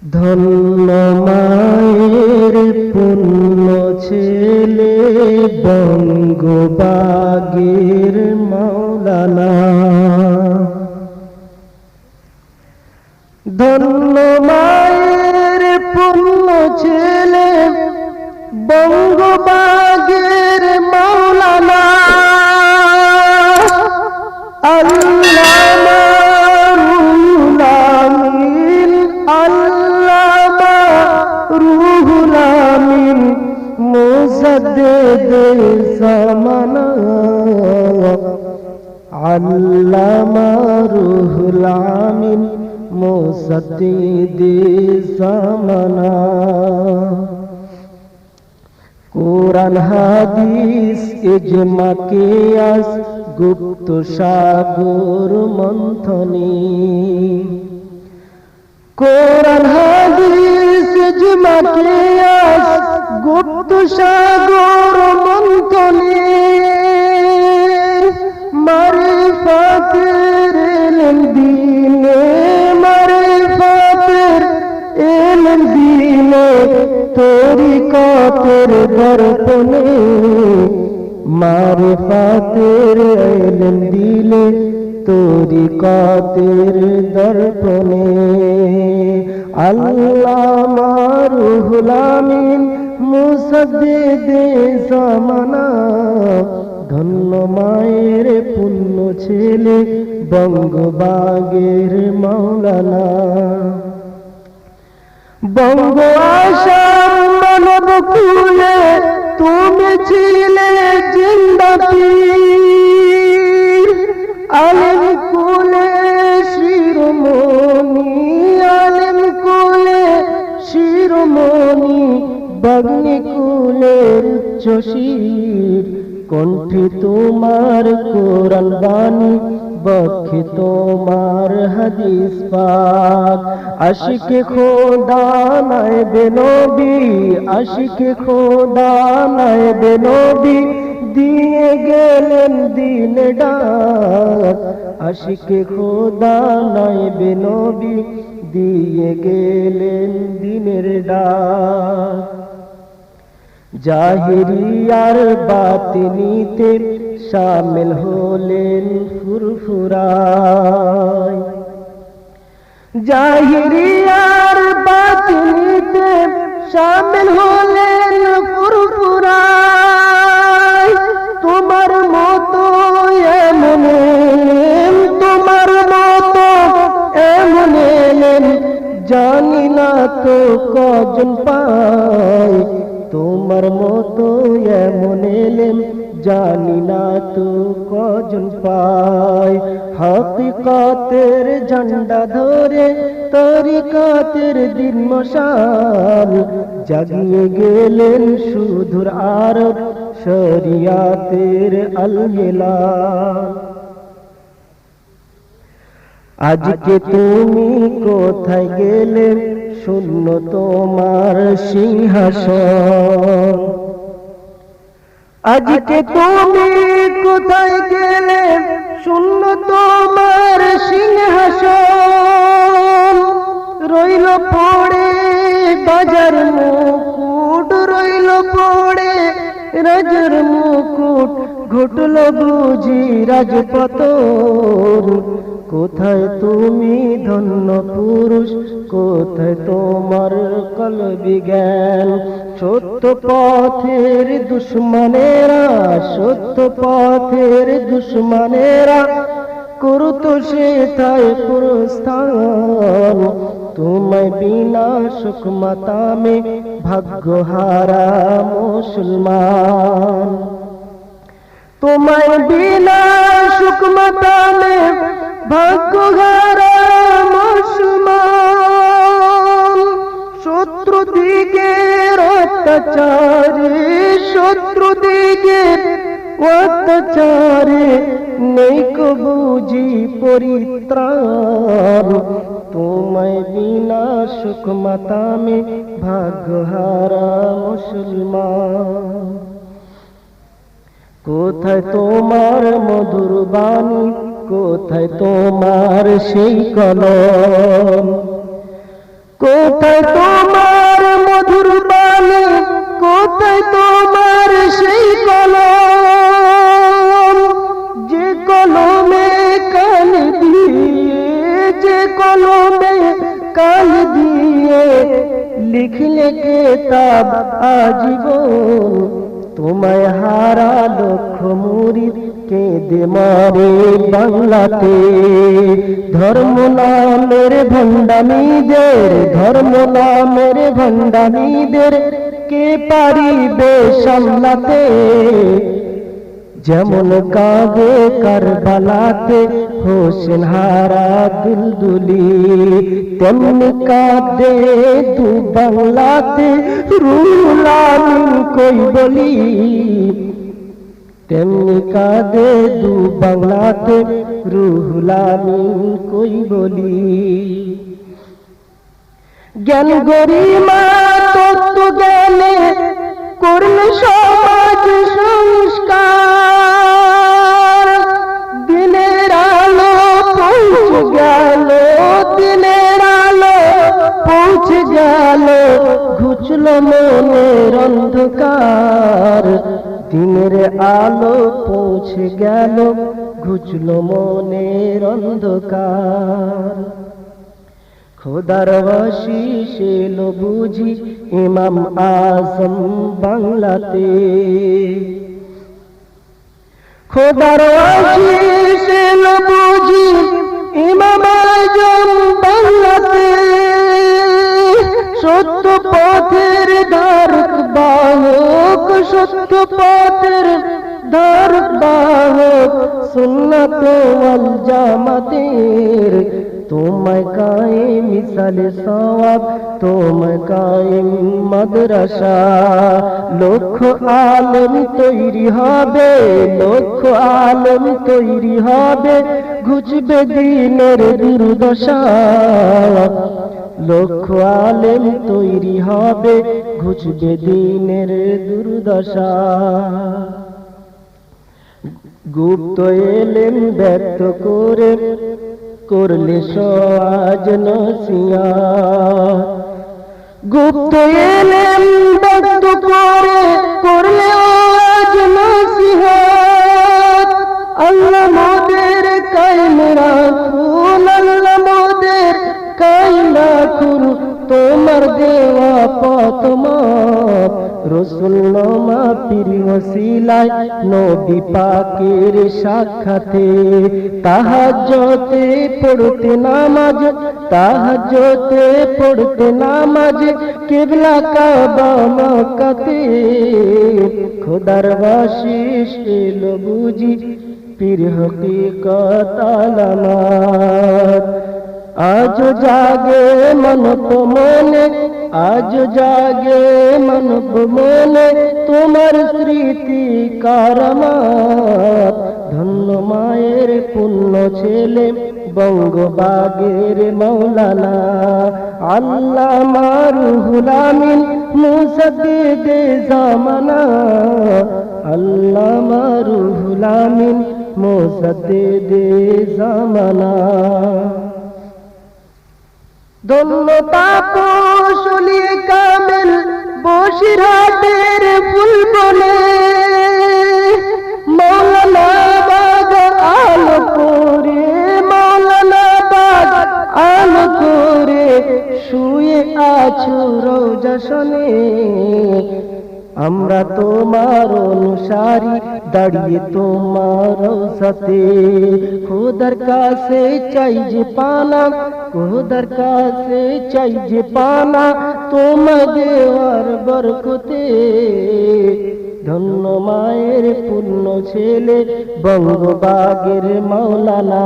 ধন্য মায়ের পুণ্য ছেলে বঙ্গবাগের মাওলানা। ধন্য মায়ের পুণ্য ছেলে বঙ্গবাগের মাওলানা। আল্লামা রুহুল আমিন, আল্লামা রুহুল আমিন মুজাদ্দিদ জামানা। আল্লামা রুহুল আমিন মুজাদ্দিদ জামানা। কোরআন হাদিস ইজমা কিয়াস গুপ্ত সাগর মন্থনী। কোরআন হাদিস ইজমা কিয়াস গুপ্ত সাগর মন্থনী। মারিফাতের ইলম দিনে, মারিফাতের ইলম দিনে তরিকতের দর্পণে। মারিফাতের ইলম দিলে তরিকতের দর্পণে। আল্লামা রুহুল আমিন মুজাদ্দিদ জামানা। ধন্য মায়ের পুণ্য ছেলে বঙ্গবাগের মাওলানা। বঙ্গ আসাম মানব কুলে তুমি ছিলে জিন্দা পীর। আলেম কুলে শিরোমণি, আলেম কুলে শিরোমণি। বাগ্নি কুলের উচ্চ শির। কণ্ঠে তোমার কোরআন বাণী, বক্ষে তোমার হাদিস পাক। আশিকে খোদা নায়েবে নবী, আশিকে খোদা নায়েবে নবী দিয়ে গেলেন দিনে ডাক। আশিকে খোদা নায়েবে নবী দিয়ে গেলেন দিনের ডাক। জাহিরি আর বাতিনিতে শামিল হলেন ফুরফুরায়। জাহিরি আর বাতিনিতে শামিল হলেন ফুরফুরায়। তোমার মতো এমন এলেম, তোমার মতো এমন এলেম জানি না তো কজন পায়। তোমার মতো এমন এলেম জানি না তো কজন পায়। হাকিকতের ঝান্ডা ধরে তরিকতের দিন মশাল জাগিয়ে গেলেন সুদূর আরব শরিয়াতের আল-হিলাল। আজকে তুমি কোথায় গেলে শূন্য তোমার সিংহাসন। আজকে তুমি কোথায় গেলে শূন্য তোমার সিংহাসন। রইল পড়ে বাজার মুকুট, রইল পড়ে রাজার মুকুট। ঘটল বুঝি রাজপতন। কোথায় তুমি ধন্য পুরুষ, কোথায় তোমার কলবি জ্ঞান। সত্য পথের দুশ্মনেরা, সত্য পথের দুশ্মনেরা করত সেথায় প্রস্থান। তোমায় বিনা সুখ মাতামে ভাগ্যহারা মুসলমান। তোমায় বিনা সুখ মাতামে ভাগ্যহারা মুসলমান। শত্রু দিগের অত্যাচারে, শত্রু দিগের অত্যাচারে নেই কো বুঝি পরিত্রাণ। তোমায় বিনা সুখ মাতামে ভাগ্যহারা মুসলমান। কোথায় তোমার মধুর বাণী, কোথায় তোমার সেই কলম। কোথায় কাল দিয়ে লিখলে কেতাব আজীবন তোমায় হারা লক্ষ মুরিদ কেঁদে মরে বাংলাতে ধর্ম নামের ভণ্ডামীদের কে পারিবে সামলাতে যেমন কাঁদে কারবালাতে হোসেন হারা দুলদুলি তেমনি কাঁদে দু বাংলাতে রুহুল আমিন কই বলি তেমনি কাঁদে দু বাংলাতে রুহুল আমিন কই বলি জ্ঞান গরিমা তত্ত্ব জ্ঞানে করলে সমাজ সংস্কার দিনের আলো পৌঁছে গেল ঘুচল মনের অন্ধকার দিনের আলো পৌঁছে গেল ঘুচল মনের অন্ধকার খোদার আশিস এলো বুঝি ইমাম আজম বাংলাতে খোদার আশিস এলো বুঝি ইমাম আজম বাংলাতে সত্য পথের ধারক বাহক সুন্নাত ওয়াল জামাতের তোমায় কায়েম মিসালে সওয়াব তোমায় কায়েম মাদ্রাসা লক্ষ আলেম তৈরি হবে ঘুচবে দিনের দুর্দশা লক্ষ আলেম তৈরি হবে ঘুচবে দিনের দুর্দশা গুপ্ত এলেম ব্যক্ত করে করলে সওয়াজ নসিহত গুপ্ত এলেম ব্যক্ত করে করলে সওয়াজ নসিহত আল্লাহ মোদের কায়েম রাখুন তোমার দেওয়া পথ মাপ রসুল নামা পীর ওসিলায় নবী পাকের সাক্ষাতে তাহাজ্জুদে পড়তে নামাজ কিবলা কাবা মক্কাতে খোদার বাশিস এলো বুঝি পীর হকিকত আলামত আজ জাগে মানব মনে তোমার স্মৃতি কারামাত ধন্য মায়ের পুণ্য ছেলে বঙ্গবাগের মৌলানা আল্লামা রুহুল আমিন মুসাদ্দিদে জামানা আল্লামা রুহুল আমিন মুসাদ্দিদে জামানা ধন্য তাপসলি কামেল বসিরহাটের ফুল বনে মৌলানা বাগ আলো করে শুয়ে আছো রোজা শোনে আমরা তোমার অনুসারী দাঁড়িয়ে তোমার সাথে খোদার কাছে চাই যে পানা তোমার দেওয়ার বরকতে ধন্য মায়ের পুণ্য ছেলে বঙ্গবাগের মৌলানা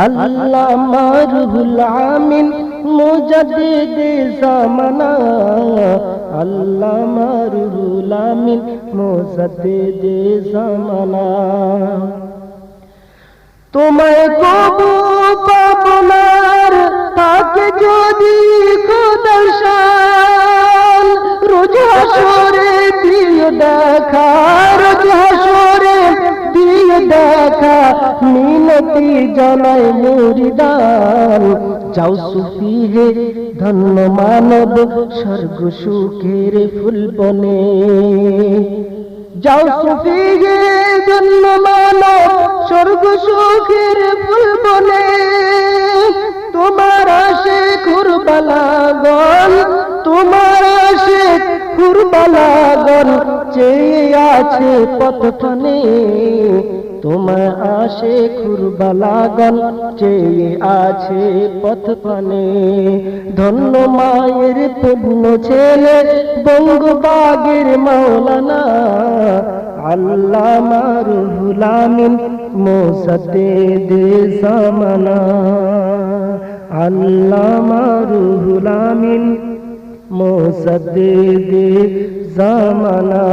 আল্লামা রুহুল আমিন মুজাদ্দিদে জামানা আল্লামা রুহুল আমিন মুজাদ্দিদে জামানা তোমায় কবু পাবনার থাকে যদি খোদার শান রোজ হাসরে দিয়ে দেখা মিনতি জানাই মুরিদান যাও সুফি হে ধন্য মানব স্বর্গ সুখের ফুল বনে যাও সুফি হে ধন্য মানব স্বর্গ সুখের ফুল বনে তোমার আশে কুরবান লাগন চেয়ে আছে পথখানে, তোমার আশে খুরবা লাগন চেয়ে আছে পথখানে। ধন্য মায়ের পূর্ণ ছেলে বঙ্গবাগের মাওলানা আল্লামা রুহুল আমিন মুসাদ্দিদ জামানা, আল্লামা রুহুল আমিন মুসাদ্দিদ জামানা।